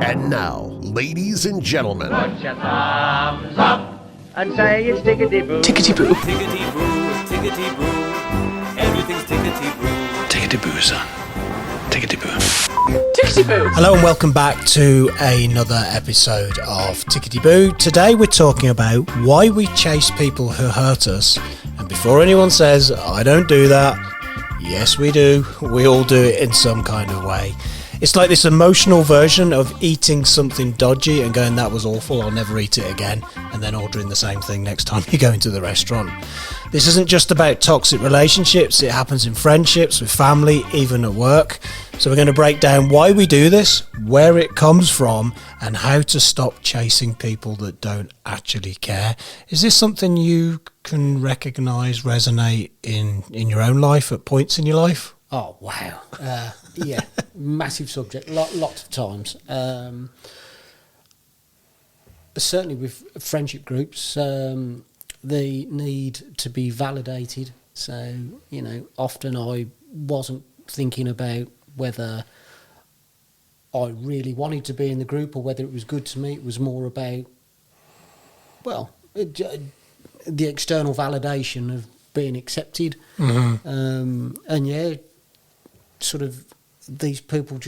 And now, ladies and gentlemen, Put your thumbs up and say it's Tickety Boo. Tickety Boo. Tickety Boo, Tickety Boo, everything's Tickety Boo. Tickety Boo, son. Tickety Boo. Tickety Boo. Hello and welcome back to another episode of Tickety Boo. Today we're talking about why we chase people who hurt us. And before anyone says, I don't do that, yes we do. We all do it in some kind of way. It's like this emotional version of eating something dodgy and going, that was awful, I'll never eat it again, and then ordering the same thing next time you go into the restaurant. This isn't just about toxic relationships, it happens in friendships, with family, even at work. So we're going to break down why we do this, where it comes from, and how to stop chasing people that don't actually care. Is this something you can recognise, resonate in your own life, at points in your life? Oh, wow. Yeah, massive subject, lots of times. Certainly with friendship groups, they need to be validated. So, often I wasn't thinking about whether I really wanted to be in the group or whether it was good to me. It was more about, the external validation of being accepted. Mm-hmm. Sort of these people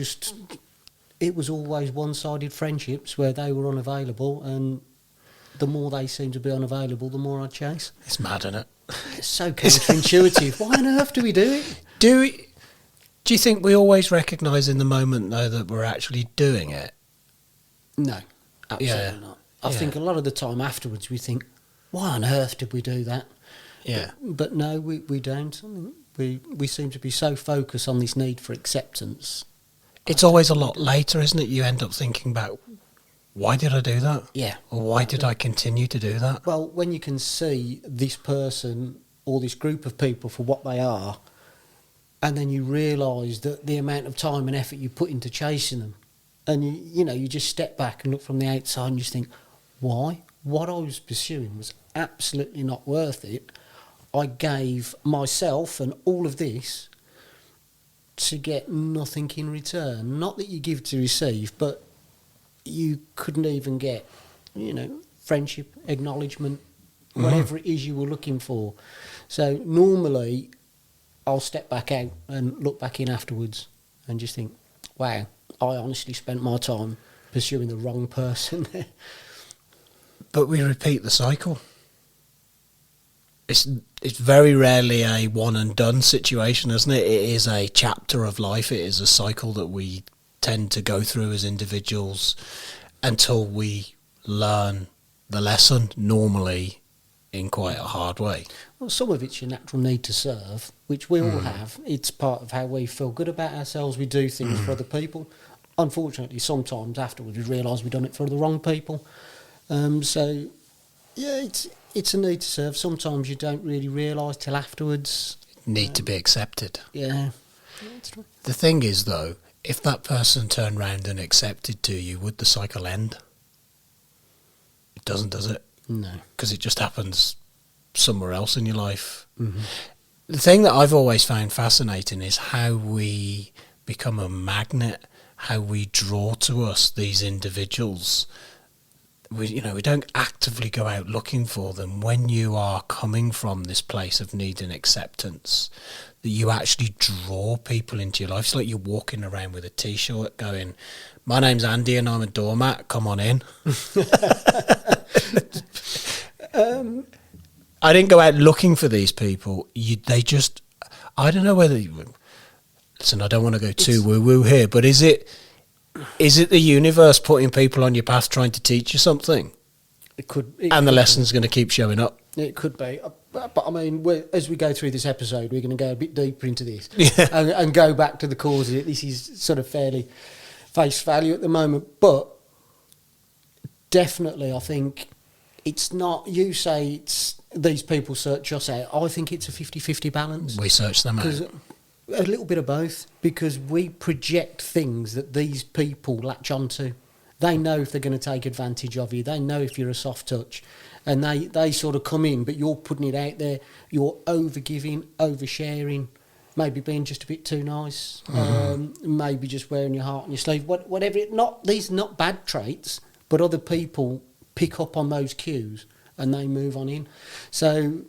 it was always one-sided friendships where they were unavailable, and the more they seem to be unavailable, the more I chase. It's mad, isn't it? It's so counterintuitive. Why on earth do we do it? Do you think we always recognise in the moment, though, that we're actually doing it? No, absolutely not. I think a lot of the time afterwards we think, why on earth did we do that? Yeah. But no, we don't. I mean, we seem to be so focused on this need for acceptance. It's always a lot later, isn't it? You end up thinking about, why did I do that? Yeah. Or why did I continue to do that? Well, when you can see this person or this group of people for what they are, and then you realise that the amount of time and effort you put into chasing them, and you just step back and look from the outside and just think, why? What I was pursuing was absolutely not worth it. I gave myself and all of this to get nothing in return. Not that you give to receive, but you couldn't even get, friendship, acknowledgement, whatever it is you were looking for. So normally I'll step back out and look back in afterwards and just think, wow, I honestly spent my time pursuing the wrong person there. But we repeat the cycle. It's very rarely a one and done situation, isn't it? It is a chapter of life. It is a cycle that we tend to go through as individuals until we learn the lesson, normally in quite a hard way. Well, some of it's your natural need to serve, which we all have. It's part of how we feel good about ourselves. We do things for other people. Unfortunately, sometimes afterwards we realise we've done it for the wrong people. It's a need to serve. Sometimes you don't really realise till afterwards. Need to be accepted. Yeah, that's true. The thing is, though, if that person turned round and accepted to you, would the cycle end? It doesn't, does it? No. Because it just happens somewhere else in your life. Mm-hmm. The thing that I've always found fascinating is how we become a magnet, how we draw to us these individuals. We don't actively go out looking for them. When you are coming from this place of need and acceptance, that you actually draw people into your life. It's like you're walking around with a T-shirt going, my name's Andy and I'm a doormat, come on in. I didn't go out looking for these people. I don't know whether... Listen, I don't want to go too woo-woo here, but is it the universe putting people on your path trying to teach you something? It could. And the lesson's going to keep showing up? It could be. But I mean, as we go through this episode, we're going to go a bit deeper into this and go back to the cause of it. This is sort of fairly face value at the moment. But definitely, I think it's not, you say it's these people search us out. I think it's a 50-50 balance. We search them out. A little bit of both, because we project things that these people latch onto. They know if they're going to take advantage of you. They know if you're a soft touch. And they sort of come in, but you're putting it out there. You're over-giving, over-sharing. maybe being just a bit too nice, maybe just wearing your heart on your sleeve, whatever. These are not bad traits, but other people pick up on those cues and they move on in. So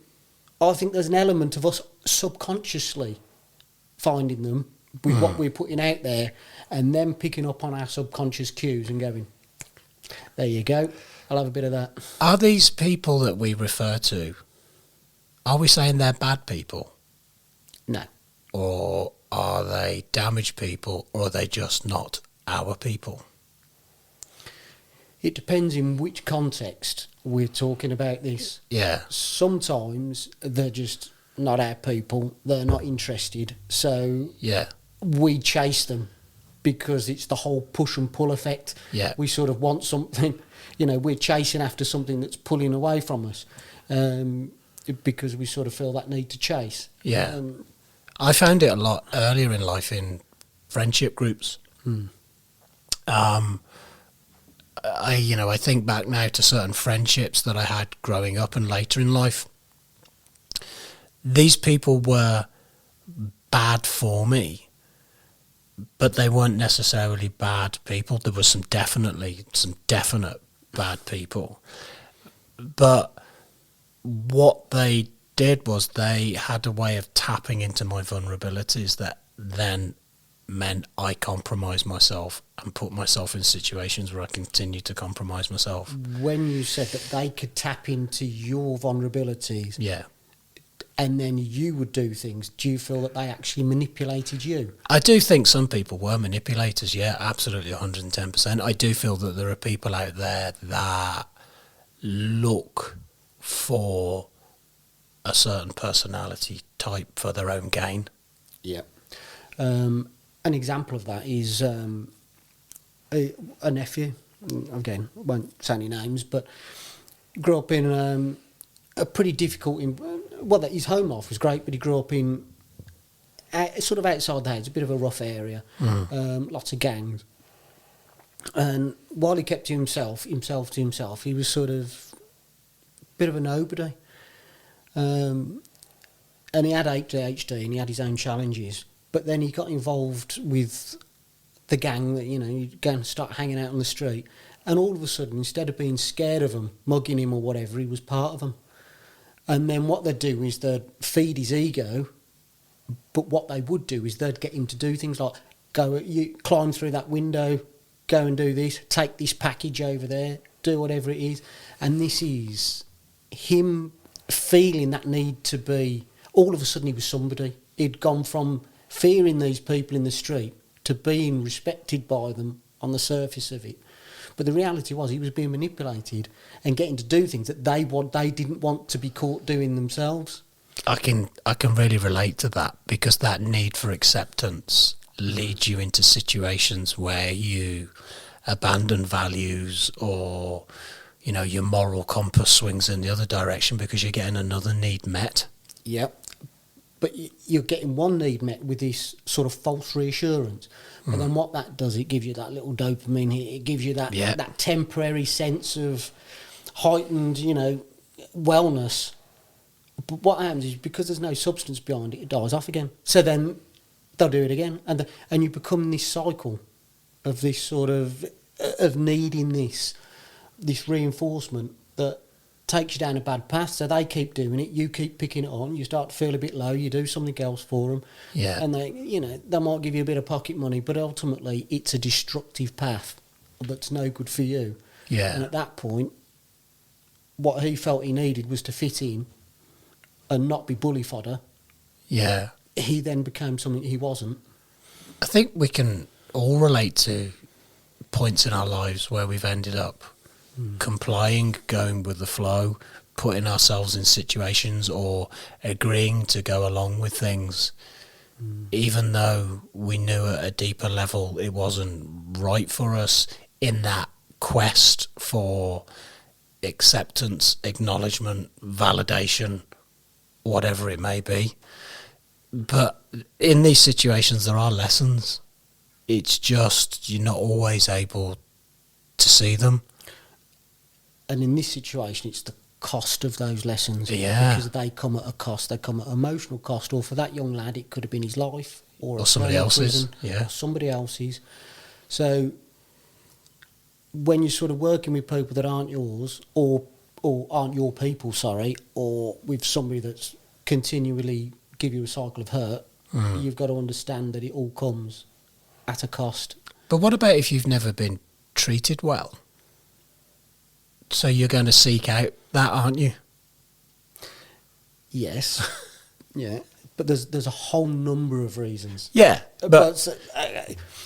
I think there's an element of us subconsciously finding them with what we're putting out there, and then picking up on our subconscious cues and going, there you go, I'll have a bit of that. Are these people that we refer to, are we saying they're bad people? No. Or are they damaged people, or are they just not our people? It depends in which context we're talking about this. Yeah. Sometimes they're just not our people, they're not interested, so Yeah. we chase them because it's the whole push and pull effect. Yeah. We sort of want something, we're chasing after something that's pulling away from us, because we sort of feel that need to chase. Yeah. I found it a lot earlier in life in friendship groups. I think back now to certain friendships that I had growing up and later in life. These people were bad for me, but they weren't necessarily bad people. There was some definite bad people. But what they did was they had a way of tapping into my vulnerabilities that then meant I compromised myself and put myself in situations where I continue to compromise myself. When you said that they could tap into your vulnerabilities, Yeah. and then you would do things, do you feel that they actually manipulated you? I do think some people were manipulators, yeah, absolutely 110%. I do feel that there are people out there that look for a certain personality type for their own gain. Yeah. An example of that is a nephew, again, won't say any names, but grew up in a pretty difficult... his home life was great, but he grew up in sort of outside the house, a bit of a rough area, lots of gangs. And while he kept to himself to himself, he was sort of a bit of a nobody. And he had ADHD and he had his own challenges. But then he got involved with the gang that, you'd go and start hanging out on the street. And all of a sudden, instead of being scared of them, mugging him or whatever, he was part of them. And then what they'd do is they'd feed his ego, but what they would do is they'd get him to do things like you climb through that window, go and do this, take this package over there, do whatever it is. And this is him feeling that need to be... All of a sudden he was somebody. He'd gone from fearing these people in the street to being respected by them on the surface of it. But the reality was he was being manipulated and getting to do things that they didn't want to be caught doing themselves. I can really relate to that, because that need for acceptance leads you into situations where you abandon values, or your moral compass swings in the other direction because you're getting another need met. Yep. But you're getting one need met with this sort of false reassurance. But then what that does, it gives you that little dopamine hit. It gives you that temporary sense of heightened, wellness. But what happens is, because there's no substance behind it, it dies off again. So then they'll do it again. And you become this cycle of this sort of needing this reinforcement that takes you down a bad path. So they keep doing it, you keep picking it on, you start to feel a bit low, you do something else for them, and they might give you a bit of pocket money, but ultimately it's a destructive path that's no good for you. And at that point, what he felt he needed was to fit in and not be bully fodder. He then became something he wasn't. I think we can all relate to points in our lives where we've ended up complying, going with the flow, putting ourselves in situations or agreeing to go along with things, even though we knew at a deeper level it wasn't right for us, in that quest for acceptance, acknowledgement, validation, whatever it may be. But in these situations there are lessons. It's just you're not always able to see them. And in this situation, it's the cost of those lessons. Yeah. Because they come at a cost. They come at an emotional cost. Or for that young lad, it could have been his life. Or somebody else's. Yeah. Or somebody else's. So when you're sort of working with people that aren't yours, or aren't your people, or with somebody that's continually give you a cycle of hurt, you've got to understand that it all comes at a cost. But what about if you've never been treated well? So you're going to seek out that, aren't you? Yes. Yeah. But there's a whole number of reasons. Yeah. But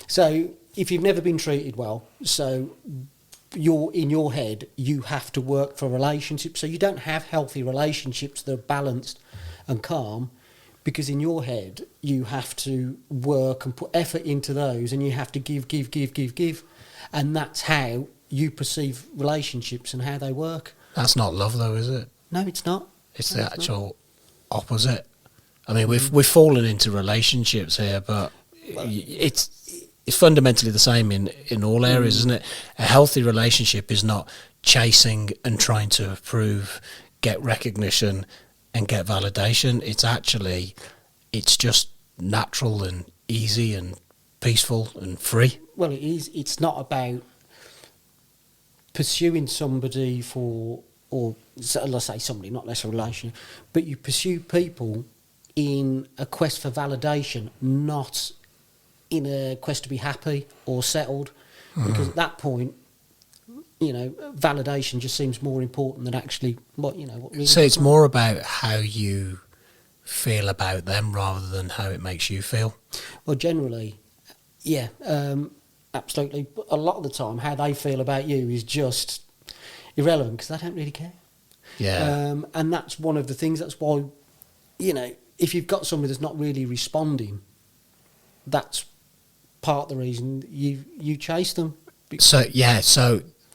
so if you've never been treated well, so you're in your head, you have to work for relationships. So you don't have healthy relationships that are balanced and calm, because in your head you have to work and put effort into those, and you have to give, and that's how you perceive relationships and how they work. That's not love, though, is it? No, it's not. It's the actual opposite. I mean, we've fallen into relationships here, but it's fundamentally the same in all areas, isn't it? A healthy relationship is not chasing and trying to improve, get recognition and get validation. It's just natural and easy and peaceful and free. Well, it is. It's not about pursuing somebody let's say somebody, not less a relation, but you pursue people in a quest for validation, not in a quest to be happy or settled, because at that point, validation just seems more important than actually what really. So it's more about how you feel about them rather than how it makes you feel. Well, generally, yeah, absolutely. But a lot of the time, how they feel about you is just irrelevant, because they don't really care. Yeah. And that's one of the things. That's why, if you've got somebody that's not really responding, that's part of the reason you chase them. So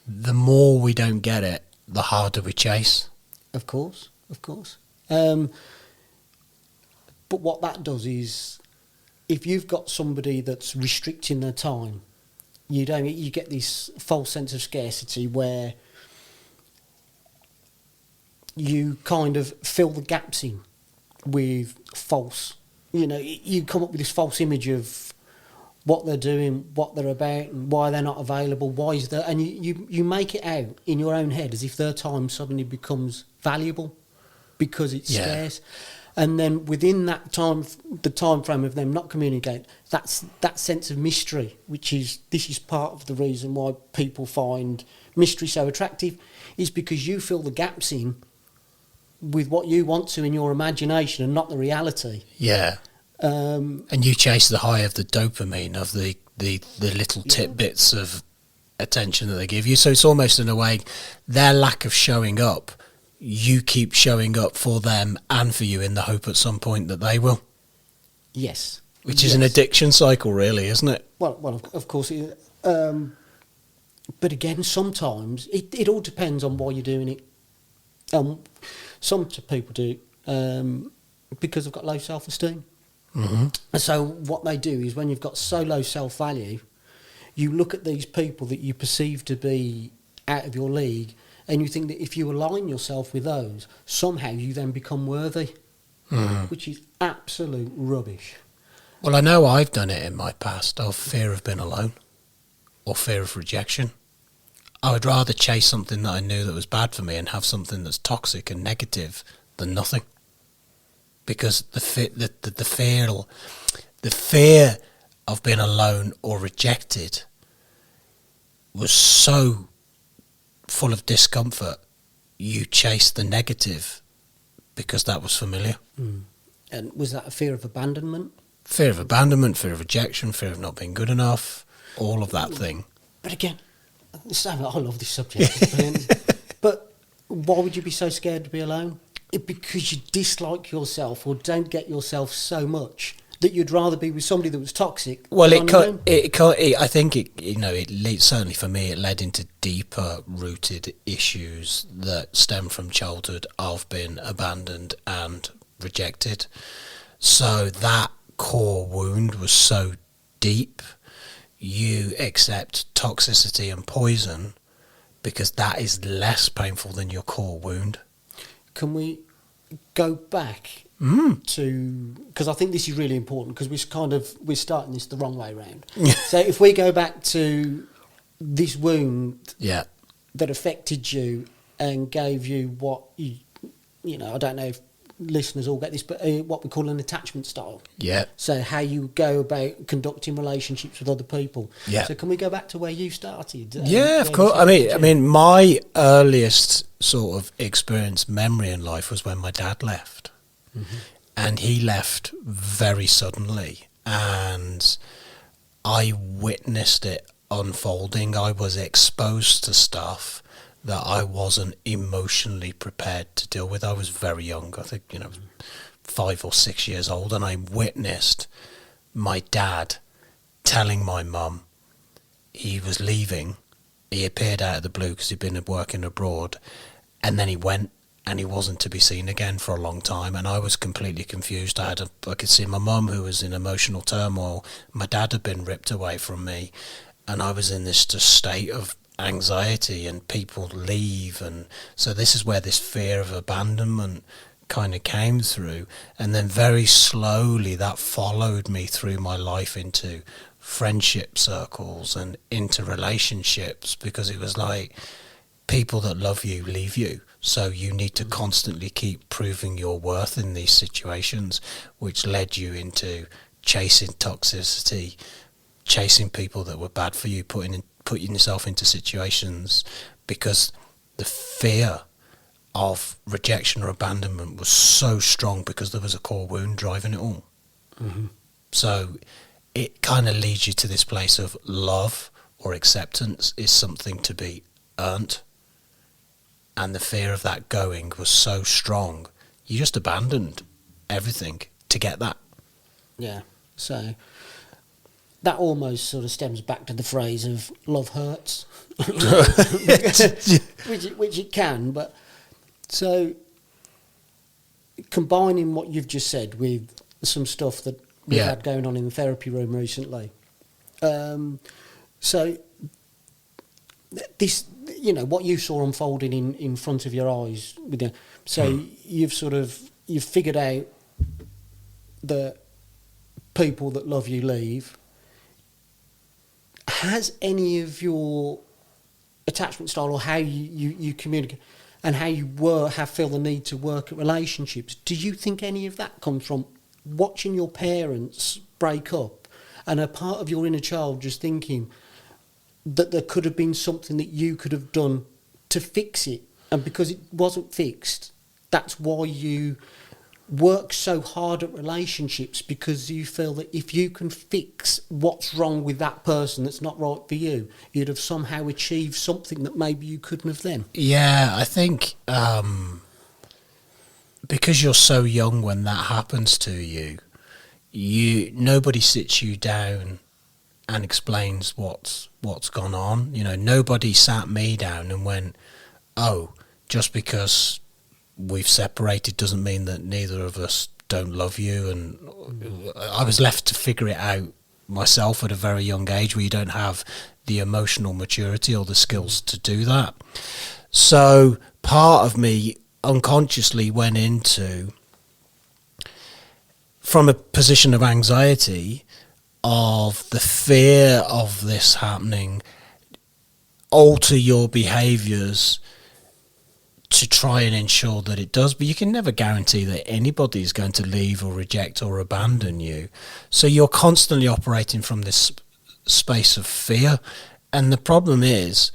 the more we don't get it, the harder we chase. Of course. But what that does is, if you've got somebody that's restricting their time, you get this false sense of scarcity where you kind of fill the gaps in with false. You come up with this false image of what they're doing, what they're about, and why they're not available, why is there, and you make it out in your own head as if their time suddenly becomes valuable because it's scarce. And then within that time, the time frame of them not communicating, that's that sense of mystery, this is part of the reason why people find mystery so attractive, is because you fill the gaps in with what you want to in your imagination and not the reality. Yeah. And you chase the high of the dopamine, of the little tidbits of attention that they give you. So it's almost, in a way, their lack of showing up, you keep showing up for them and for you in the hope at some point that they will. Yes. Which is an addiction cycle, really, isn't it? Well, of course it is. But again, sometimes it all depends on why you're doing it. Some people do because they've got low self-esteem. Mm-hmm. And so what they do is, when you've got so low self-value, you look at these people that you perceive to be out of your league, and you think that if you align yourself with those, somehow you then become worthy, which is absolute rubbish. Well, I know I've done it in my past, of fear of being alone or fear of rejection. I would rather chase something that I knew that was bad for me and have something that's toxic and negative than nothing. Because the fear of being alone or rejected was so full of discomfort, you chased the negative because that was familiar. And was that a fear of abandonment? Fear of abandonment, fear of rejection, fear of not being good enough, all of that thing. But again, I love this subject. But why would you be so scared to be alone? Because you dislike yourself or don't get yourself so much that you'd rather be with somebody that was toxic. Well, I think certainly for me, it led into deeper rooted issues that stem from childhood of being abandoned and rejected. So that core wound was so deep, you accept toxicity and poison because that is less painful than your core wound. can we go back to, because I think this is really important, because we're starting this the wrong way round. So if we go back to this wound that affected you and gave you what you know, I don't know if listeners all get this, but what we call an attachment style. Yeah. So how you go about conducting relationships with other people. Yeah. So can we go back to where you started? Yeah, of course. I mean, my earliest sort of experience, memory in life was when my dad left, and he left very suddenly, and I witnessed it unfolding. I was exposed to stuff that I wasn't emotionally prepared to deal with. I was very young, I think, 5 or 6 years old, and I witnessed my dad telling my mum he was leaving. He appeared out of the blue because he'd been working abroad, and then he went, and he wasn't to be seen again for a long time, and I was completely confused. I could see my mum, who was in emotional turmoil. My dad had been ripped away from me, and I was in this just state of anxiety, and people leave, and so this is where this fear of abandonment kind of came through, and then very slowly that followed me through my life into friendship circles and into relationships, because it was like, people that love you leave you, so you need to constantly keep proving your worth in these situations, which led you into chasing toxicity, chasing people that were bad for you, putting yourself into situations, because the fear of rejection or abandonment was so strong, because there was a core wound driving it all. So it kind of leads you to this place of love or acceptance is something to be earned, and the fear of that going was so strong, you just abandoned everything to get that. Yeah, so that almost sort of stems back to the phrase of love hurts, which it can. But so combining what you've just said with some stuff that we've had going on in the therapy room recently, so this, what you saw unfolding in front of your eyes, so you've figured out that people that love you leave. Has any of your attachment style, or how you communicate and how you feel the need to work at relationships, do you think any of that comes from watching your parents break up, and a part of your inner child just thinking that there could have been something that you could have done to fix it, and because it wasn't fixed, that's why you work so hard at relationships, because you feel that if you can fix what's wrong with that person that's not right for you, you'd have somehow achieved something that maybe you couldn't have then? Yeah, I think because you're so young when that happens to you, nobody sits you down and explains what's gone on. Nobody sat me down and went, oh, just because we've separated doesn't mean that neither of us don't love you. And I was left to figure it out myself at a very young age, where you don't have the emotional maturity or the skills to do that. So part of me unconsciously went into, from a position of anxiety, of the fear of this happening, alter your behaviours to try and ensure that it does. But you can never guarantee that anybody is going to leave or reject or abandon you. So you're constantly operating from this space of fear. And the problem is,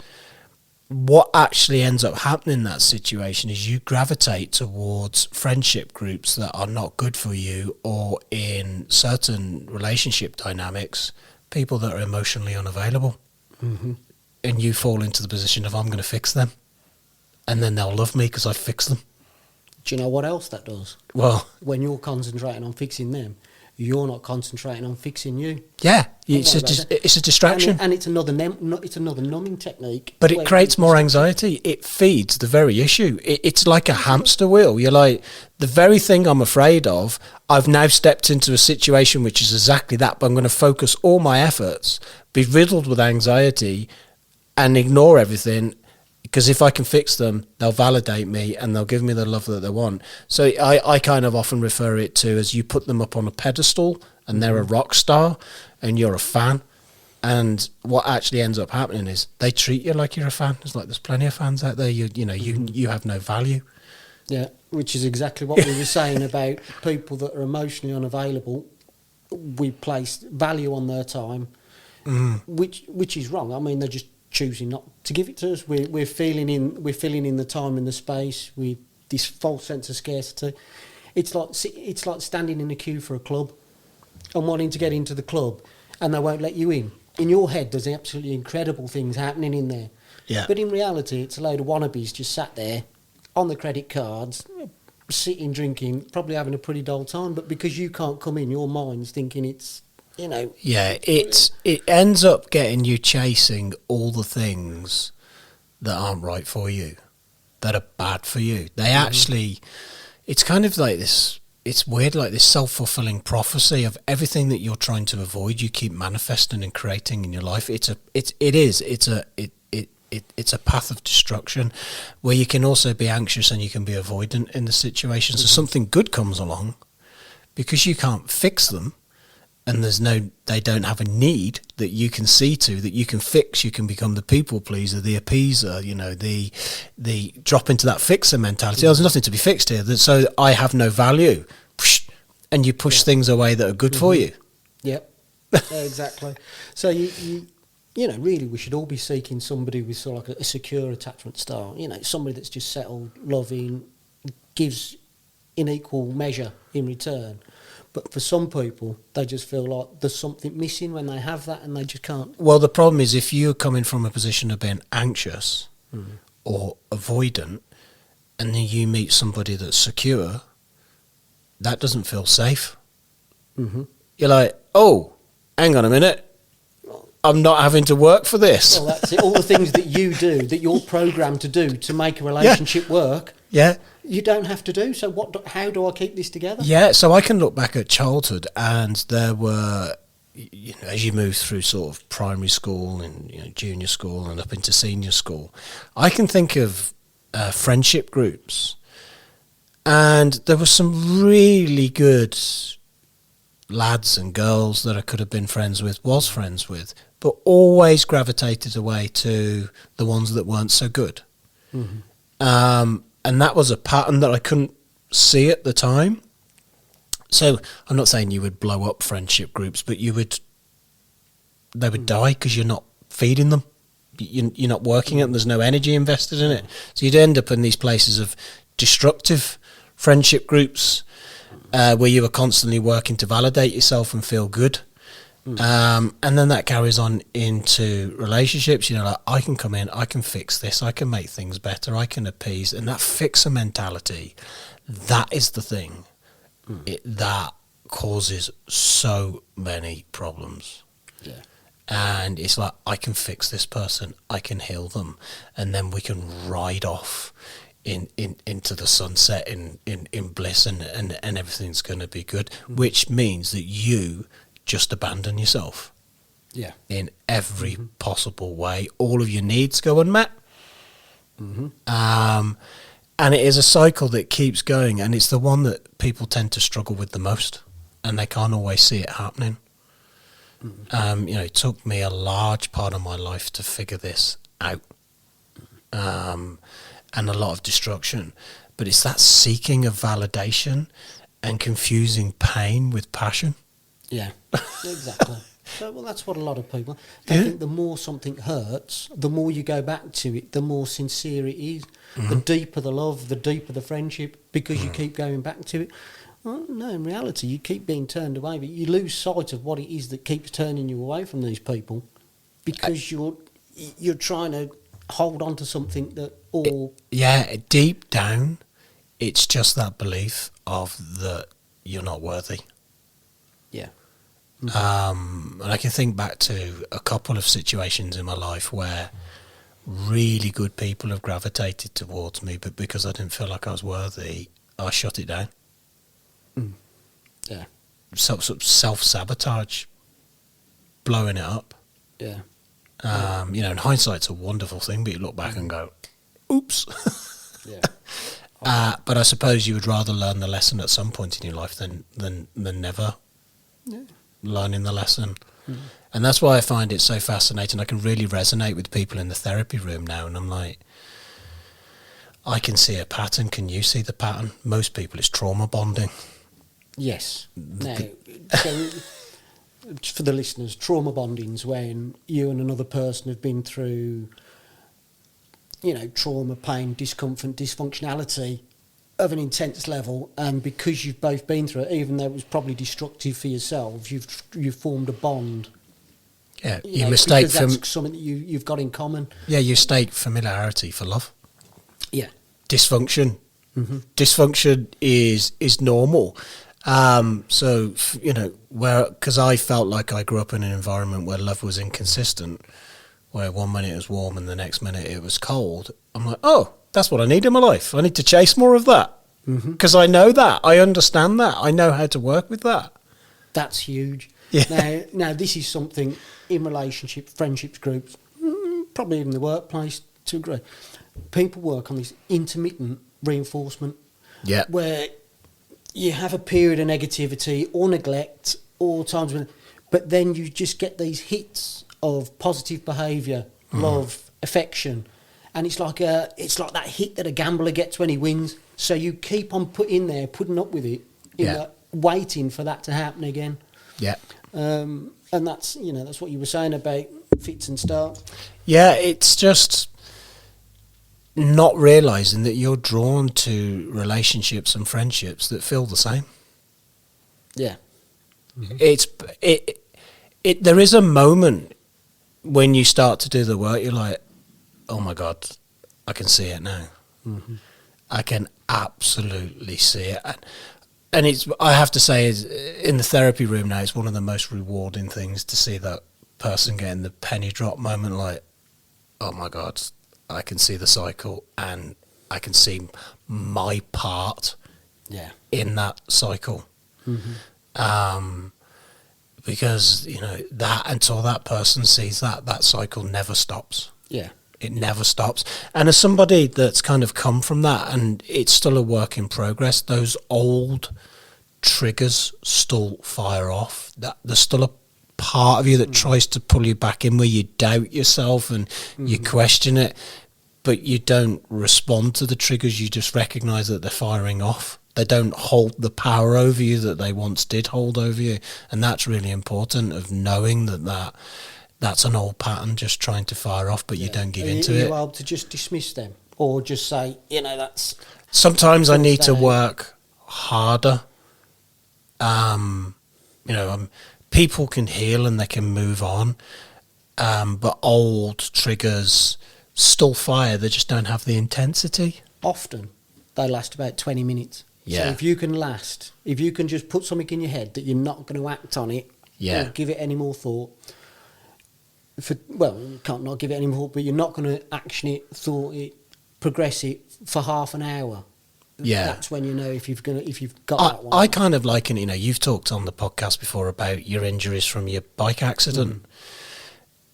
what actually ends up happening in that situation is you gravitate towards friendship groups that are not good for you, or in certain relationship dynamics, people that are emotionally unavailable. And you fall into the position of, I'm going to fix them, and then they'll love me because I fix them. Do you know what else that does? Well, when you're concentrating on fixing them, you're not concentrating on fixing you. Yeah, it's a distraction, and it's another numbing technique. But it creates more anxiety. It feeds the very issue. It's like a hamster wheel. You're like, the very thing I'm afraid of, I've now stepped into a situation which is exactly that. But I'm going to focus all my efforts, be riddled with anxiety, and ignore everything, Because if I can fix them, they'll validate me and they'll give me the love that they want. So I kind of often refer it to as you put them up on a pedestal and they're a rock star and you're a fan. And what actually ends up happening is they treat you like you're a fan. It's like there's plenty of fans out there. You have no value. Yeah, which is exactly what we were saying about people that are emotionally unavailable. We place value on their time, which is wrong. I mean, they're just choosing not to give it to us. We're filling in the time and the space with this false sense of scarcity. It's like standing in a queue for a club and wanting to get into the club, and they won't let you in. In your head, there's absolutely incredible things happening in there. Yeah. But in reality, it's a load of wannabes just sat there on the credit cards, sitting, drinking, probably having a pretty dull time. But because you can't come in, your mind's thinking it's, Yeah, it ends up getting you chasing all the things that aren't right for you, that are bad for you. They actually, it's kind of like this. It's weird, like this self-fulfilling prophecy of everything that you're trying to avoid, you keep manifesting and creating in your life. It's a path of destruction where you can also be anxious and you can be avoidant in the situation. So something good comes along because you can't fix them and they don't have a need that you can see to, that you can fix. You can become the people pleaser, the appeaser, the drop into that fixer mentality. There's nothing to be fixed here, so I have no value. And you push things away that are good for you. Yep, exactly. So you really we should all be seeking somebody with sort of like a secure attachment style. Somebody that's just settled, loving, gives in equal measure in return. But for some people, they just feel like there's something missing when they have that and they just can't. Well, the problem is if you're coming from a position of being anxious or avoidant and then you meet somebody that's secure, that doesn't feel safe. Mm-hmm. You're like, oh, hang on a minute. I'm not having to work for this. Well, that's it. All the things that you do, that you're programmed to do to make a relationship work. Yeah. You don't have to do. So how do I keep this together? Yeah, so I can look back at childhood and there were, as you move through sort of primary school and junior school and up into senior school, I can think of friendship groups. And there were some really good lads and girls that I could have been friends with, but always gravitated away to the ones that weren't so good. Mm-hmm. And that was a pattern that I couldn't see at the time. So I'm not saying you would blow up friendship groups, but they would die because you're not feeding them. You're not working it and there's no energy invested in it. So you'd end up in these places of destructive friendship groups where you were constantly working to validate yourself and feel good. And then that carries on into relationships. Like I can come in, I can fix this, I can make things better, I can appease. And that fixer mentality, that is the thing that causes so many problems. Yeah. And it's like, I can fix this person, I can heal them, and then we can ride off into the sunset in bliss and everything's going to be good, which means that you just abandon yourself. Yeah. In every possible way. All of your needs go unmet. And it is a cycle that keeps going, and it's the one that people tend to struggle with the most, and they can't always see it happening. It took me a large part of my life to figure this out. And a lot of destruction. But it's that seeking of validation and confusing pain with passion. Yeah, exactly. Well, that's what a lot of people... They think the more something hurts, the more you go back to it, the more sincere it is. The deeper the love, the deeper the friendship, because you keep going back to it. Well, no, in reality, you keep being turned away, but you lose sight of what it is that keeps turning you away from these people because you're trying to hold on to something that all... Deep down, it's just that belief of that you're not worthy. Yeah. And I can think back to a couple of situations in my life where really good people have gravitated towards me, but because I didn't feel like I was worthy, I shut it down. Yeah. Self-sabotage, blowing it up. Yeah. In hindsight's a wonderful thing, but you look back and go, oops. Yeah. But I suppose you would rather learn the lesson at some point in your life than never learning the lesson. And that's why I find it so fascinating. I can really resonate with people in the therapy room now, and I'm like, I can see a pattern. Can you see the pattern? Most people, it's trauma bonding. Yes. Now, so for the listeners, trauma bonding's when you and another person have been through, trauma, pain, discomfort, dysfunctionality of an intense level, and because you've both been through it, even though it was probably destructive for yourselves, you've formed a bond. Yeah, you mistake that's something that you've got in common. Yeah, you mistake familiarity for love. Yeah. Dysfunction. Dysfunction is normal. So, because I felt like I grew up in an environment where love was inconsistent, where one minute it was warm and the next minute it was cold. I'm like, oh, that's what I need in my life. I need to chase more of that. Because I know that. I understand that. I know how to work with that. That's huge. Yeah. Now, this is something in relationship, friendships, groups, probably even the workplace to a degree. People work on this intermittent reinforcement. Yeah. Where you have a period of negativity or neglect or times when, but then you just get these hits of positive behaviour, love, affection, and it's like that hit that a gambler gets when he wins. So you keep on putting up with it, waiting for that to happen again. Yeah. And that's that's what you were saying about fits and starts. Yeah, it's just not realising that you're drawn to relationships and friendships that feel the same. Yeah. There is a moment when you start to do the work, you're like, oh my God, I can see it now. I can absolutely see it. And I have to say, in the therapy room now, it's one of the most rewarding things to see that person getting the penny drop moment, like, oh my God, I can see the cycle and I can see my part in that cycle. Because, that until that person sees that cycle never stops. Yeah. It never stops. And as somebody that's kind of come from that, and it's still a work in progress, those old triggers still fire off. There's still a part of you that tries to pull you back in, where you doubt yourself and you question it, but you don't respond to the triggers. You just recognise that they're firing off. They don't hold the power over you that they once did hold over you. And that's really important, of knowing that's an old pattern just trying to fire off, but you don't give into it. You're able to just dismiss them, or just say, that's... Sometimes I need to work harder. People can heal and they can move on, but old triggers still fire. They just don't have the intensity. Often, they last about 20 minutes. Yeah. So if you can just put something in your head that you're not going to act on it, or give it any more thought, you can't not give it any more, but you're not going to action it, thought it, progress it for half an hour. Yeah, that's when you know if you've got that one. I kind of liken, you've talked on the podcast before about your injuries from your bike accident.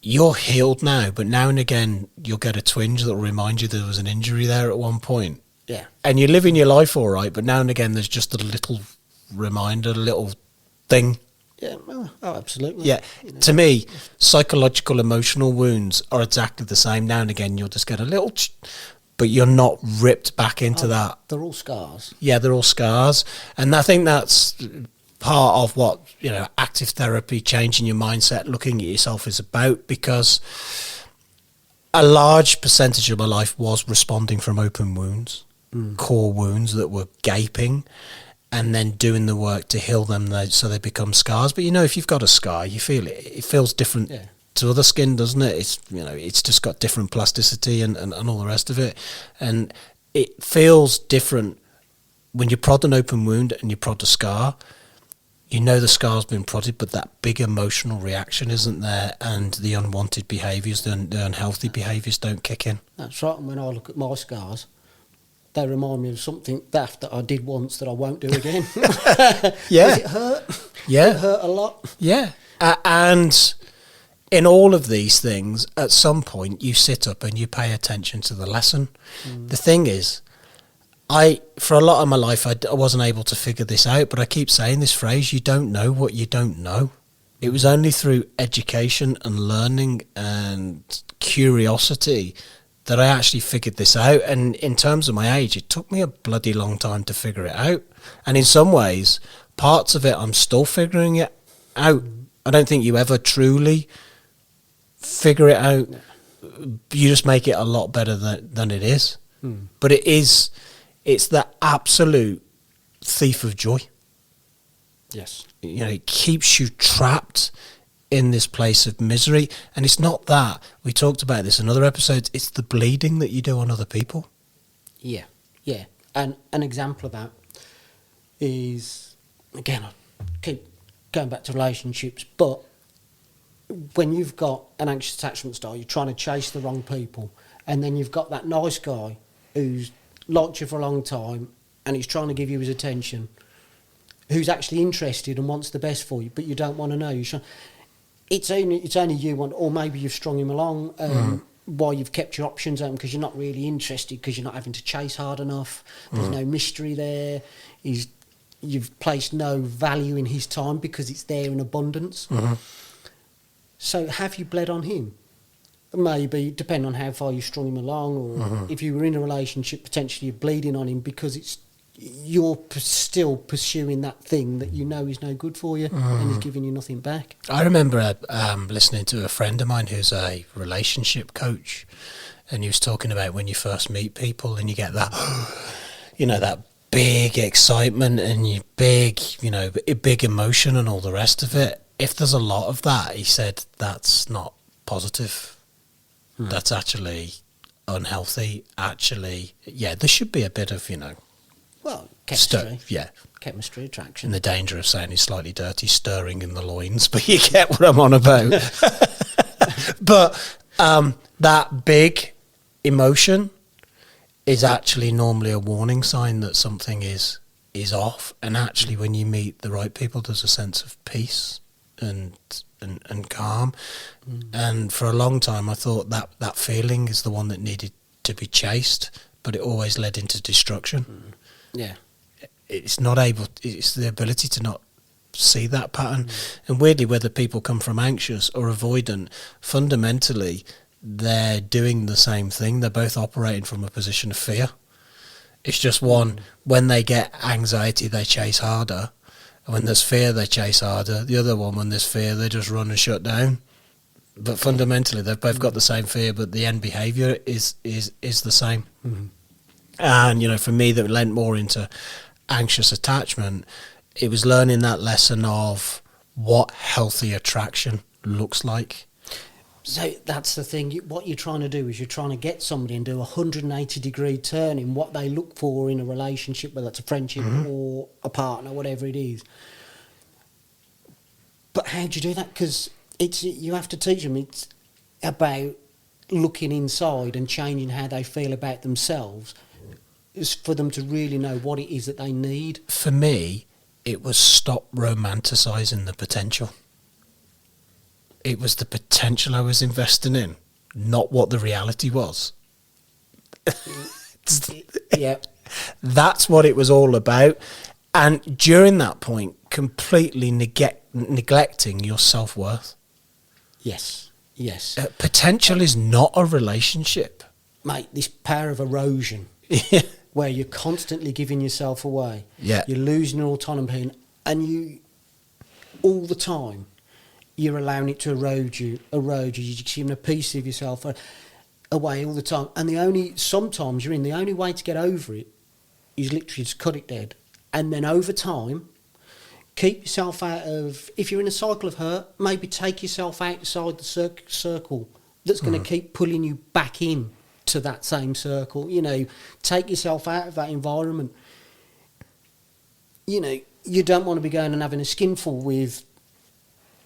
You're healed now, but now and again you'll get a twinge that'll remind you there was an injury there at one point. Yeah, and you're living your life all right, but now and again there's just a little reminder, a little thing. Yeah, oh, absolutely. Yeah, to me, psychological, emotional wounds are exactly the same. Now and again, you'll just get a little, but you're not ripped back into that. They're all scars. Yeah, they're all scars. And I think that's part of what, active therapy, changing your mindset, looking at yourself is about, because a large percentage of my life was responding from open wounds, core wounds that were gaping, and then doing the work to heal them so they become scars. But if you've got a scar, you feel it. It feels different to other skin, doesn't it? It's it's just got different plasticity and all the rest of it. And it feels different when you prod an open wound and you prod a scar. The scar's been prodded, but that big emotional reaction isn't there, and the unwanted behaviours, the unhealthy behaviours don't kick in. That's right. And when I look at my scars, they remind me of something daft that I did once that I won't do again. Yeah. Does it hurt? Yeah. It hurt a lot. Yeah. And in all of these things, at some point you sit up and you pay attention to the lesson. The thing is, for a lot of my life, I wasn't able to figure this out, but I keep saying this phrase, you don't know what you don't know. It was only through education and learning and curiosity that I actually figured this out. And in terms of my age, it took me a bloody long time to figure it out. And in some ways, parts of it, I'm still figuring it out. I don't think you ever truly figure it out. You just make it a lot better than it is. But it's the absolute thief of joy. Yes. You know, it keeps you trapped in this place of misery. And it's not that. We talked about this in other episodes. It's the bleeding that you do on other people. Yeah, yeah. And an example of that is, again, I keep going back to relationships, but when you've got an anxious attachment style, you're trying to chase the wrong people, and then you've got that nice guy who's liked you for a long time and he's trying to give you his attention, who's actually interested and wants the best for you, but you don't want to know. It's only you want, or maybe you've strung him along while you've kept your options open because you're not really interested, because you're not having to chase hard enough. There's no mystery there. You've placed no value in his time because it's there in abundance. So have you bled on him? Maybe, depending on how far you strung him along, or if you were in a relationship, potentially you're bleeding on him because you're still pursuing that thing that you know is no good for you and is giving you nothing back. I remember listening to a friend of mine who's a relationship coach, and he was talking about when you first meet people and you get that, you know, that big excitement and you big emotion and all the rest of it. If there's a lot of that, he said, that's not positive. That's actually unhealthy. Actually, yeah, there should be a bit of, Well, chemistry. Yeah. Chemistry, attraction. And the danger of sounding slightly dirty, stirring in the loins, but you get what I'm on about. But that big emotion is actually normally a warning sign that something is off. And actually, when you meet the right people, there's a sense of peace and calm. And for a long time, I thought that feeling is the one that needed to be chased, but it always led into destruction. Yeah. It's the ability to not see that pattern. And weirdly, whether people come from anxious or avoidant, fundamentally, they're doing the same thing. They're both operating from a position of fear. It's just one, when they get anxiety, they chase harder. And when there's fear, they chase harder. The other one, when there's fear, they just run and shut down. But fundamentally, they've both got the same fear, but the end behaviour is the same. And, for me, that lent more into anxious attachment. It was learning that lesson of what healthy attraction looks like. So that's the thing. What you're trying to do is you're trying to get somebody and do a 180-degree turn in what they look for in a relationship, whether it's a friendship or a partner, whatever it is. But how do you do that? Because you have to teach them. It's about looking inside and changing how they feel about themselves, is for them to really know what it is that they need. For me, it was stop romanticising the potential. It was the potential I was investing in, not what the reality was. Yeah. That's what it was all about. And during that point, completely neglecting your self-worth. Yes. Potential is not a relationship. Mate, this power of erosion, where you're constantly giving yourself away. Yeah. You're losing your autonomy, and you, all the time, you're allowing it to erode you. You're giving a piece of yourself away all the time. And sometimes the only way to get over it is literally to cut it dead. And then over time, keep yourself out of, if you're in a cycle of hurt, maybe take yourself outside the circle that's going to keep pulling you back in to that same circle. Take yourself out of that environment. You don't want to be going and having a skinful with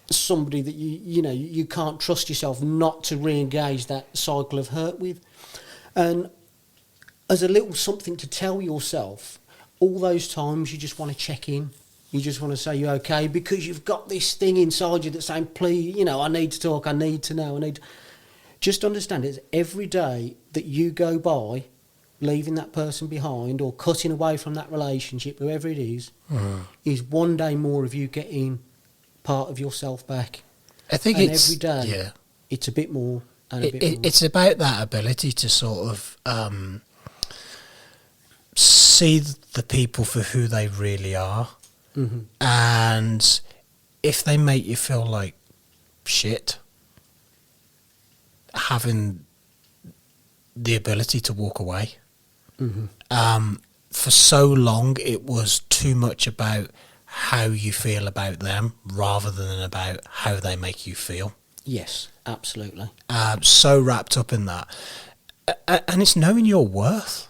somebody that you can't trust yourself not to re-engage that cycle of hurt with. And as a little something to tell yourself, all those times you just want to check in You just want to say you're okay because you've got this thing inside you that's saying, please, you know, I need to talk, I need to know, Just understand it's every day that you go by leaving that person behind or cutting away from that relationship, whoever it is one day more of you getting part of yourself back. I think and it's... every day Yeah. it's a bit more and a bit more. It's about that ability to sort of see the people for who they really are. Mm-hmm. And if they make you feel like shit, having the ability to walk away. Mm-hmm. For so long, it was too much about how you feel about them rather than about how they make you feel. Yes, absolutely. So wrapped up in that. And it's knowing your worth.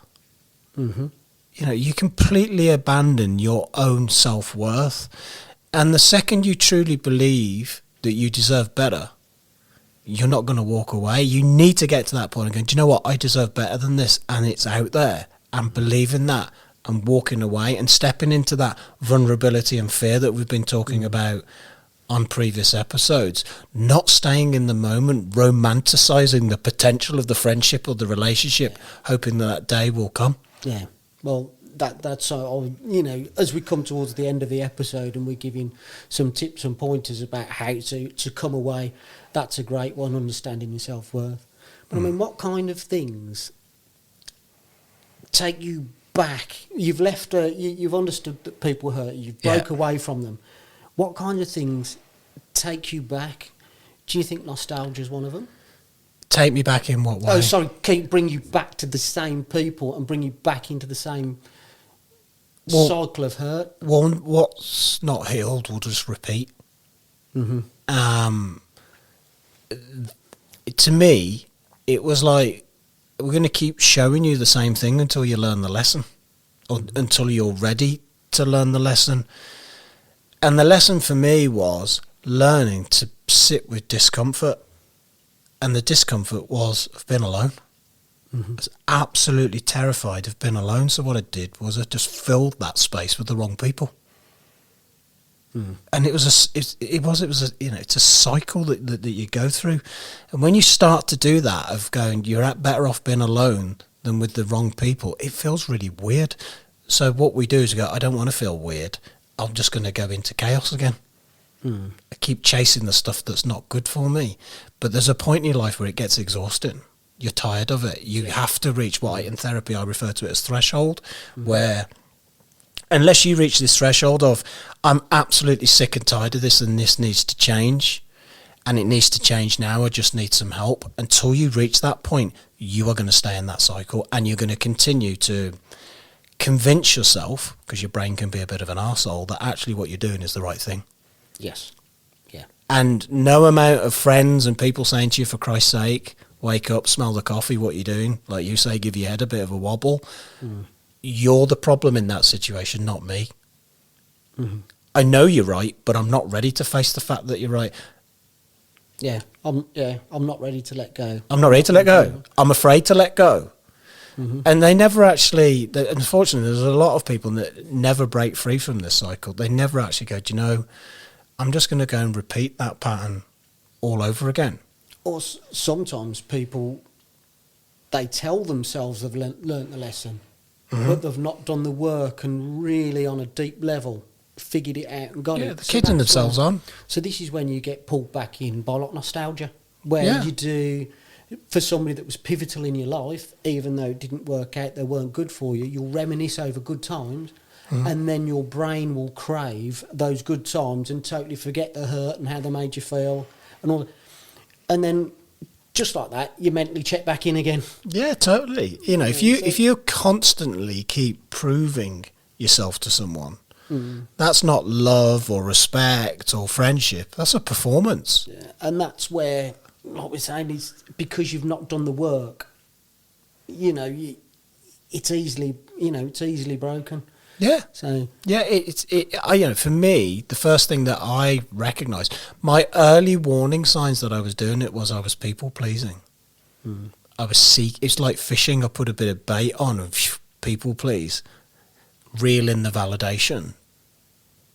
Mm-hmm. You know, you completely abandon your own self-worth. And the second you truly believe that you deserve better, you're not going to walk away. You need to get to that point and go, do you know what? I deserve better than this, and it's out there. And believing that and walking away and stepping into that vulnerability and fear that we've been talking about on previous episodes. Not staying in the moment, romanticizing the potential of the friendship or the relationship, hoping that day will come. Yeah. Well, that's you know, as we come towards the end of the episode and we're giving some tips and pointers about how to come away, that's a great one, understanding your self-worth. But I mean, what kind of things take you back? You've left, you've understood that people hurt you, you've broke away from them. What kind of things take you back? Do you think nostalgia is one of them? Take me back in what way? Oh, sorry, bring you back to the same people and bring you back into the same cycle of hurt. One, what's not healed will just repeat. Mm-hmm. To me, it was like, we're going to keep showing you the same thing until you learn the lesson, or until you're ready to learn the lesson. And the lesson for me was learning to sit with discomfort. And the discomfort was of being alone. I was absolutely terrified of being alone. So what I did was I just filled that space with the wrong people. And it's a cycle that you go through. And when you start to do that, of going, you're better off being alone than with the wrong people, it feels really weird. So what we do is go, I don't want to feel weird. I'm just going to go into chaos again. I keep chasing the stuff that's not good for me. But there's a point in your life where it gets exhausting. You're tired of it. You have to reach what in therapy I refer to it as threshold, where unless you reach this threshold of, I'm absolutely sick and tired of this and this needs to change, and it needs to change now, I just need some help. Until you reach that point, you are going to stay in that cycle, and you're going to continue to convince yourself, because your brain can be a bit of an arsehole, that actually what you're doing is the right thing. Yes. Yeah. And no amount of friends and people saying to you, for Christ's sake, wake up, smell the coffee, what you're doing, like you say, give your head a bit of a wobble. You're the problem in that situation, not me. I know you're right, but I'm not ready to face the fact that you're right. I'm not ready to let go. I'm not ready to let go. I'm afraid to let go. And they never actually, unfortunately, there's a lot of people that never break free from this cycle. They never actually go, do you know, I'm just going to go and repeat that pattern all over again. Or sometimes people, they tell themselves they've learnt the lesson, but they've not done the work and really on a deep level figured it out and got it. They're kidding themselves on. So this is when you get pulled back in by like nostalgia, where you do, for somebody that was pivotal in your life, even though it didn't work out, they weren't good for you, you'll reminisce over good times, and then your brain will crave those good times and totally forget the hurt and how they made you feel and all that. And then, just like that, you mentally check back in again. Yeah, totally. You know, if you constantly keep proving yourself to someone, that's not love or respect or friendship. That's a performance. Yeah. And that's where, like we're saying, is because you've not done the work. You know, it's easily broken. Yeah. So yeah, for me, the first thing that I recognised, my early warning signs that I was doing it was I was people pleasing. I was it's like fishing. I put a bit of bait on and people please, reel in the validation.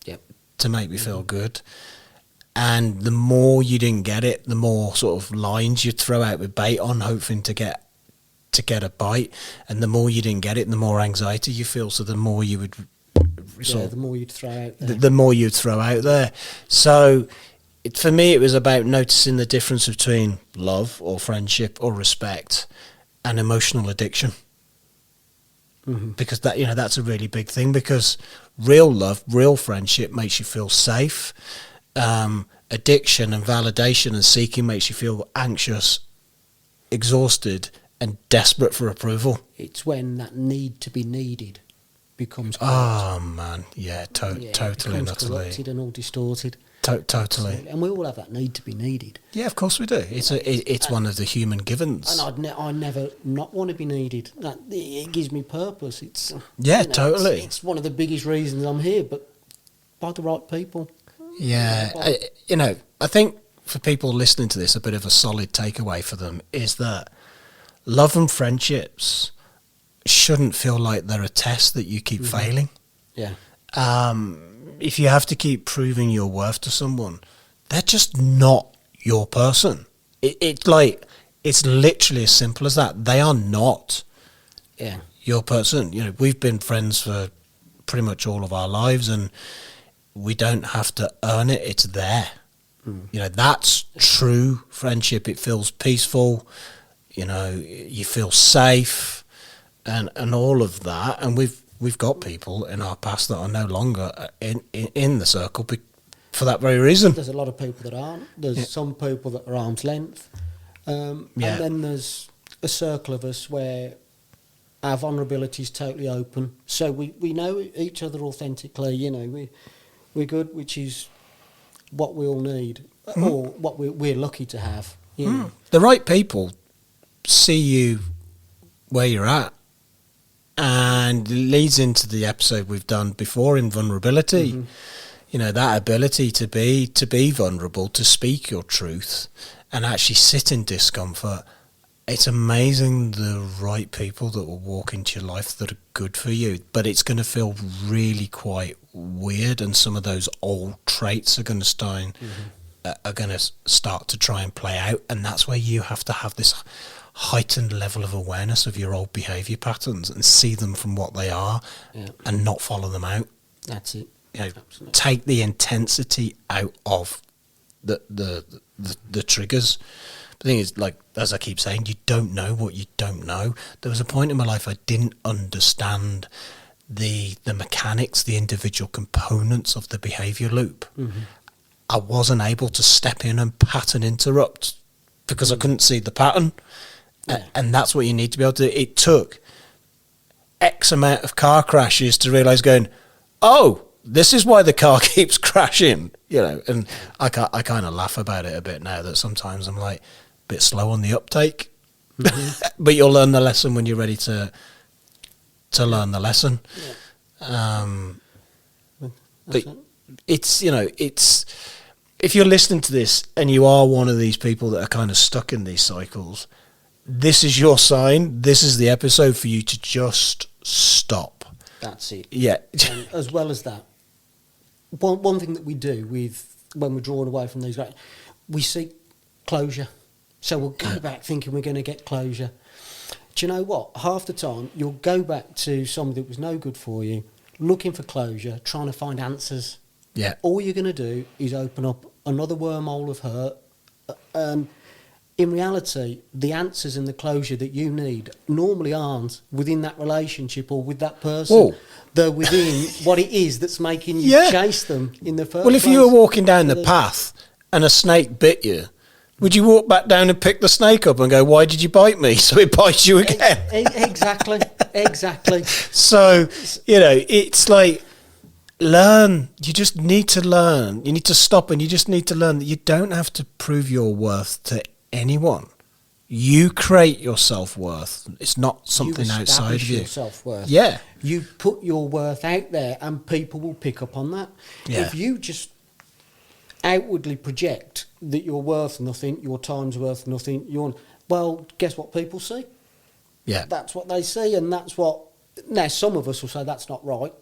Yep. to make me feel good. And the more you didn't get it, the more sort of lines you'd throw out with bait on, hoping to get a bite. And the more you didn't get it, the more anxiety you feel. So the more you would the more you'd throw out there. the more you'd throw out there. So for me, it was about noticing the difference between love or friendship or respect and emotional addiction. Because that's a really big thing, because real love, real friendship makes you feel safe. Addiction and validation and seeking makes you feel anxious, exhausted, and desperate for approval. It's when that need to be needed becomes Oh man, yeah, totally and becomes utterly, corrupted and all distorted. Totally. And we all have that need to be needed. Yeah, of course we do. It's one of the human givens. And I never not want to be needed. It gives me purpose. It's totally. It's one of the biggest reasons I'm here, but by the right people. Yeah, I think for people listening to this, a bit of a solid takeaway for them is that love and friendships shouldn't feel like they're a test that you keep failing. Yeah. If you have to keep proving your worth to someone, they're just not your person. It's literally as simple as that. They are not your person. We've been friends for pretty much all of our lives, and we don't have to earn it. It's there. That's true friendship. It feels peaceful. You feel safe, and all of that. And we've got people in our past that are no longer in the circle for that very reason. There's a lot of people that aren't. There's some people that are arm's length. And then there's a circle of us where our vulnerability is totally open. So we know each other authentically. We're good, which is what we all need, or what we're lucky to have. The right people see you where you're at, and it leads into the episode we've done before in vulnerability. That ability to be vulnerable, to speak your truth and actually sit in discomfort. It's amazing the right people that will walk into your life that are good for you, but it's going to feel really quite weird, and some of those old traits are going to start to try and play out, and that's where you have to have this heightened level of awareness of your old behaviour patterns and see them from what they are and not follow them out. That's it. Take the intensity out of the triggers. The thing is, as I keep saying, you don't know what you don't know. There was a point in my life I didn't understand the mechanics, the individual components of the behaviour loop. I wasn't able to step in and pattern interrupt because I couldn't see the pattern. And that's what you need to be able to do. It took X amount of car crashes to realise this is why the car keeps crashing, and I kind of laugh about it a bit now that sometimes I'm like a bit slow on the uptake, but you'll learn the lesson when you're ready to learn the lesson. But it's if you're listening to this and you are one of these people that are kind of stuck in these cycles, this is your sign. This is the episode for you to just stop. That's it. Yeah. And as well as that, one thing that we do when we're drawn away from these, we seek closure. So we'll go back thinking we're going to get closure. Do you know what? Half the time you'll go back to somebody that was no good for you, looking for closure, trying to find answers. Yeah. All you're going to do is open up another wormhole of hurt. In reality, the answers and the closure that you need normally aren't within that relationship or with that person. Whoa. They're within what it is that's making you chase them in the first place. Well, if you were walking down the path and a snake bit you, would you walk back down and pick the snake up and go, why did you bite me? So it bites you again. Exactly. So, it's like, learn. You just need to learn. You need to stop, and you just need to learn that you don't have to prove your worth to anyone. You create your self-worth. It's not something outside of you. Your self-worth. Yeah. You put your worth out there and people will pick up on that. Yeah. If you just outwardly project that you're worth nothing, your time's worth nothing, well, guess what people see? Yeah. That's what they see, and that's what... Now, some of us will say that's not right,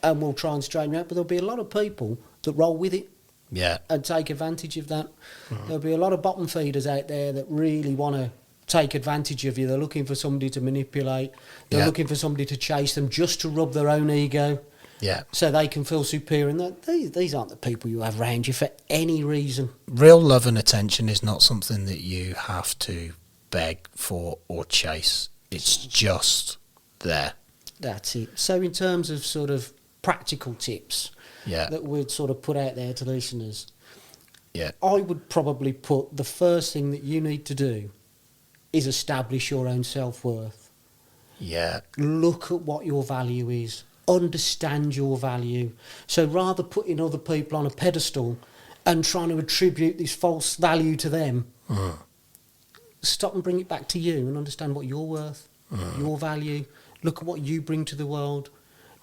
and we'll try and straighten it out, but there'll be a lot of people that roll with it Yeah. and take advantage of that. There'll be a lot of bottom feeders out there that really want to take advantage of you. They're looking for somebody to manipulate. They're Yeah. looking for somebody to chase them just to rub their own ego Yeah. so they can feel superior. And these aren't the people you have around you for any reason. Real love and attention is not something that you have to beg for or chase. It's just there. That's it. So in terms of sort of practical tips Yeah. that we'd sort of put out there to listeners, Yeah. I would probably put the first thing that you need to do is establish your own self-worth. Yeah. Look at what your value is. Understand your value. So rather putting other people on a pedestal and trying to attribute this false value to them, stop and bring it back to you and understand what you're worth, your value. Look at what you bring to the world.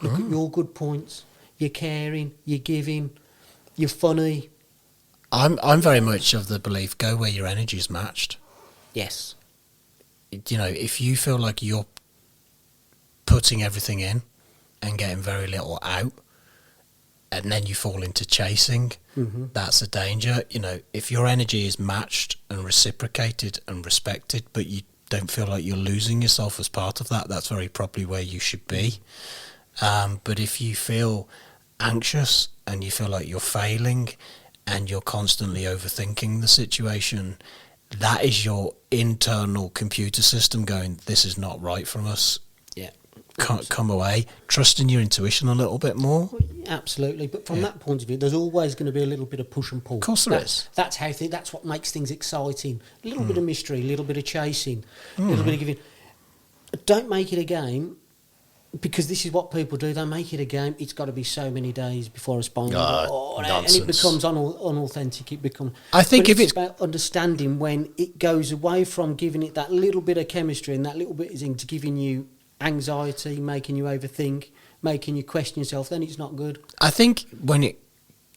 Look at your good points. You're caring, you're giving, you're funny. I'm very much of the belief, go where your energy's matched. Yes. You know, if you feel like you're putting everything in and getting very little out, and then you fall into chasing, that's a danger. You know, if your energy is matched and reciprocated and respected, but you don't feel like you're losing yourself as part of that, that's very probably where you should be. But if you feel anxious and you feel like you're failing and you're constantly overthinking the situation, that is your internal computer system going, this is not right from us. Yeah. Come away. Trust in your intuition a little bit more. Absolutely, but from that point of view, there's always going to be a little bit of push and pull. Of course there is. That's how that's what makes things exciting. A little bit of mystery, a little bit of chasing, a little bit of giving. Don't make it a game, because this is what people do. They make it a game. It's got to be so many days before a spine, and it becomes unauthentic. It becomes. I think if it's about understanding when it goes away from giving it that little bit of chemistry and that little bit of thing to giving you anxiety, making you overthink, making you question yourself, then it's not good. I think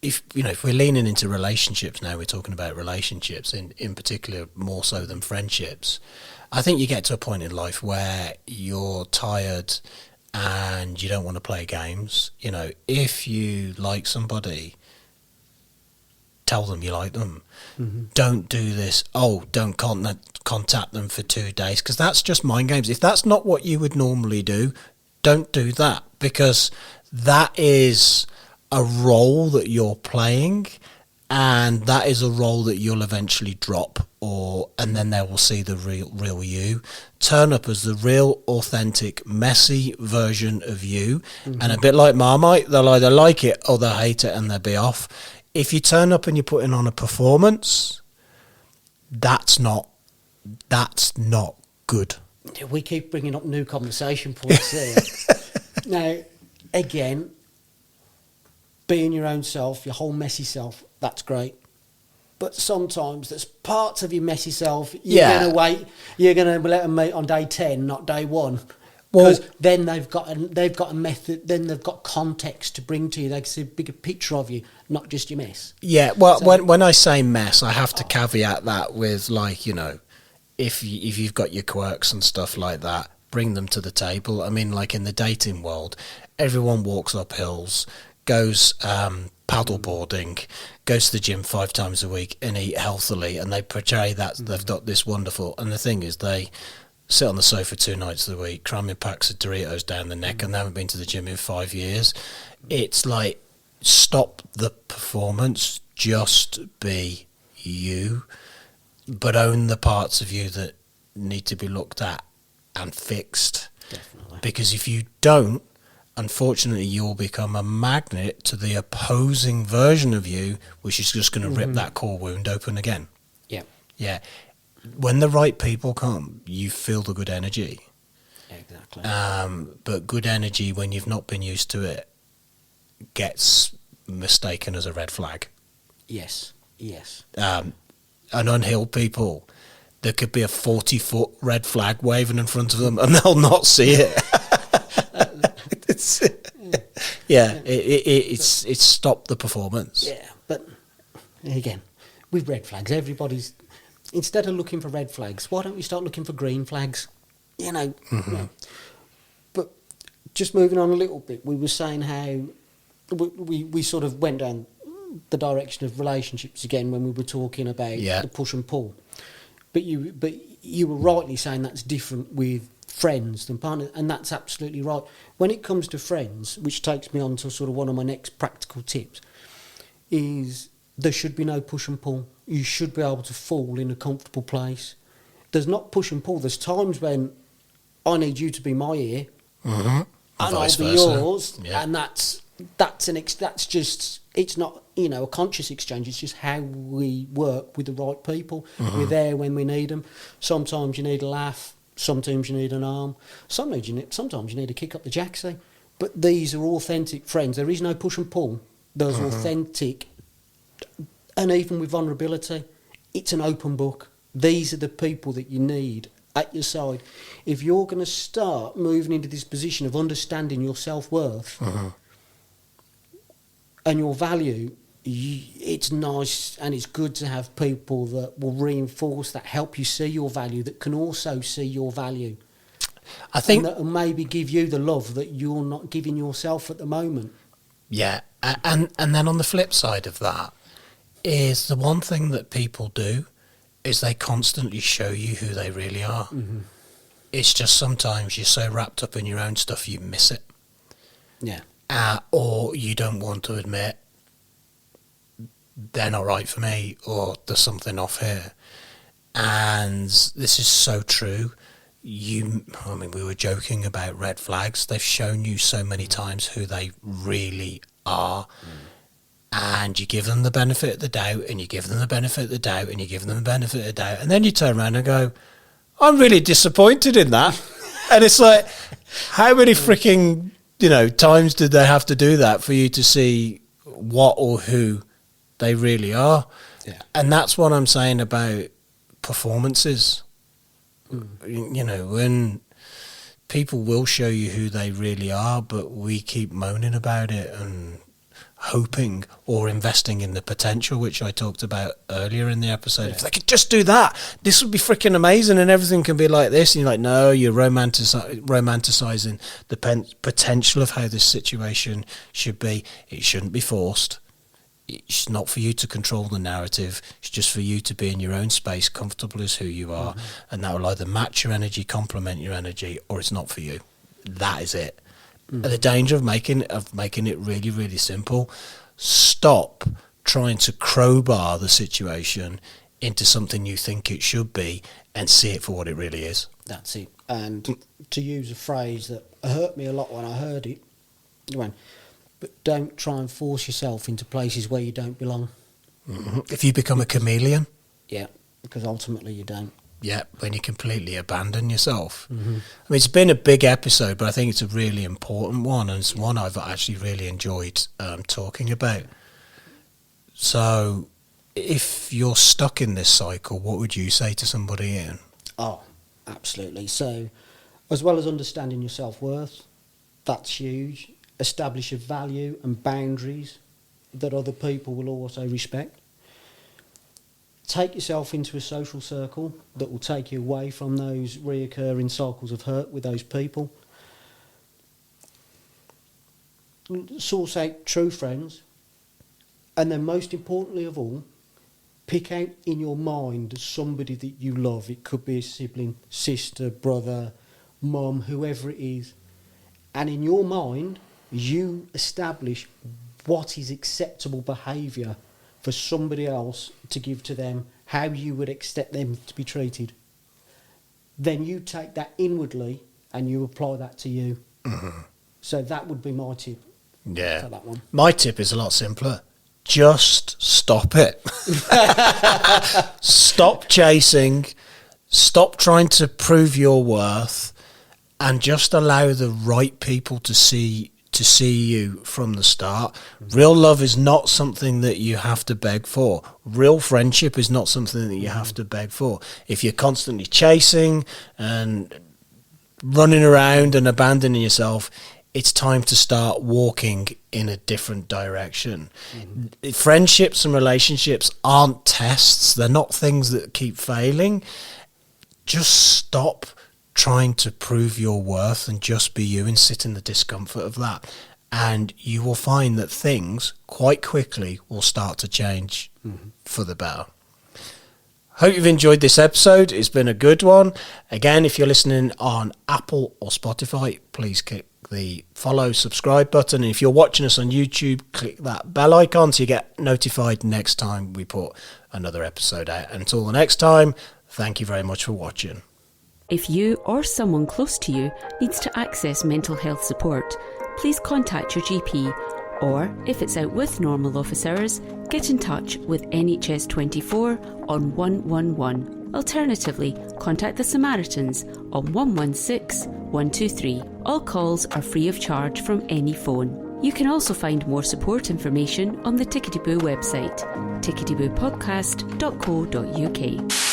if we're leaning into relationships now, we're talking about relationships in particular more so than friendships. I think you get to a point in life where you're tired and you don't want to play games. You know, if you like somebody, tell them you like them. Don't do this. Don't contact them for 2 days, because that's just mind games. If that's not what you would normally do, don't do that, because that is a role that you're playing, and that is a role that you'll eventually drop, and then they will see the real you. Turn up as the real, authentic, messy version of you, and a bit like Marmite, they'll either like it or they'll hate it and they'll be off. If you turn up and you're putting on a performance, that's not good. We keep bringing up new conversation points there. Now, again, being your own self, your whole messy self, that's great. But sometimes there's parts of your messy self you're going to let them meet on day 10, not day 1. Because then they've got a method, then they've got context to bring to you. They can see a bigger picture of you, not just your mess. Yeah, well, so, when I say mess, I have to caveat that with, like, you know, if you've got your quirks and stuff like that, bring them to the table. I mean, like in the dating world, everyone walks up hills, goes paddleboarding, goes to the gym 5 times a week and eat healthily, and they portray that they've got this wonderful. And the thing is, they sit on the sofa 2 nights of the week, cramming packs of Doritos down the neck, and they haven't been to the gym in 5 years. It's like, stop the performance, just be you, but own the parts of you that need to be looked at and fixed. Definitely. Because if you don't, unfortunately, you'll become a magnet to the opposing version of you, which is just going to rip that core wound open again. Yeah. Yeah. When the right people come, you feel the good energy. Exactly. But good energy, when you've not been used to it, gets mistaken as a red flag. Yes. Yes. And unhealed people, there could be a 40-foot red flag waving in front of them, and they'll not see it. It's stopped the performance. Yeah, but again, with red flags, everybody's, instead of looking for red flags, why don't we start looking for green flags? You know. But just moving on a little bit, we were saying how we sort of went down the direction of relationships again when we were talking about the push and pull. But you were rightly saying that's different with friends than partners, and that's absolutely right. When it comes to friends, which takes me on to sort of one of my next practical tips, is there should be no push and pull. You should be able to fall in a comfortable place. There's not push and pull. There's times when I need you to be my ear, and I'll be yours, and that's just, it's not, you know, a conscious exchange. It's just how we work with the right people. We're there when we need them. Sometimes you need a laugh. Sometimes you need an arm. Sometimes you need a kick up the jacksie. But these are authentic friends. There is no push and pull. There's authentic, and even with vulnerability, it's an open book. These are the people that you need at your side. If you're going to start moving into this position of understanding your self-worth and your value, it's nice and it's good to have people that will reinforce that, help you see your value, that can also see your value. I think that will maybe give you the love that you're not giving yourself at the moment. Yeah, and then on the flip side of that is the one thing that people do is they constantly show you who they really are. It's just sometimes you're so wrapped up in your own stuff you miss it. Yeah. Or you don't want to admit they're not right for me, or there's something off here. And this is so true. We were joking about red flags. They've shown you so many times who they really are. And you give them the benefit of the doubt, and you give them the benefit of the doubt, and you give them the benefit of the doubt. And then you turn around and go, I'm really disappointed in that. And it's like, how many freaking, times did they have to do that for you to see what or who they really are? Yeah. And that's what I'm saying about performances. When people will show you who they really are, but we keep moaning about it and hoping or investing in the potential, which I talked about earlier in the episode. If they could just do that, this would be freaking amazing and everything can be like this. And you're like, no, you're romanticizing the potential of how this situation should be. It shouldn't be forced. It's not for you to control the narrative. It's just for you to be in your own space, comfortable as who you are. And that will either match your energy, complement your energy, or it's not for you. That is it. And the danger of making it really, really simple. Stop trying to crowbar the situation into something you think it should be and see it for what it really is. That's it. And to use a phrase that hurt me a lot when I heard it, but don't try and force yourself into places where you don't belong. If you become a chameleon. Yeah, because ultimately you don't. Yeah, when you completely abandon yourself. I mean, it's been a big episode, but I think it's a really important one, and it's one I've actually really enjoyed talking about. So, if you're stuck in this cycle, what would you say to somebody, Ian? Oh, absolutely. So, as well as understanding your self-worth, that's huge. Establish a value and boundaries that other people will also respect. Take yourself into a social circle that will take you away from those reoccurring cycles of hurt with those people. Source out true friends. And then most importantly of all, pick out in your mind somebody that you love. It could be a sibling, sister, brother, mum, whoever it is. And in your mind, you establish what is acceptable behaviour for somebody else to give to them, how you would expect them to be treated. Then you take that inwardly and you apply that to you. So that would be my tip. Yeah. For that one. My tip is a lot simpler. Just stop it. Stop chasing. Stop trying to prove your worth, and just allow the right people to see you from the start. Real love is not something that you have to beg for. Real friendship is not something that you have to beg for. If you're constantly chasing and running around and abandoning yourself, it's time to start walking in a different direction. Friendships and relationships aren't tests. They're not things that keep failing. Just stop trying to prove your worth and just be you and sit in the discomfort of that. and you will find that things quite quickly will start to change for the better. Hope you've enjoyed this episode. It's been a good one. Again, if you're listening on Apple or Spotify, please click the follow, subscribe button. And if you're watching us on YouTube, click that bell icon so you get notified next time we put another episode out. Until the next time, thank you very much for watching. If you or someone close to you needs to access mental health support, please contact your GP, or if it's out with normal office hours, get in touch with NHS 24 on 111. Alternatively, contact the Samaritans on 116 123. All calls are free of charge from any phone. You can also find more support information on the Tickety Boo website, ticketyboopodcast.co.uk.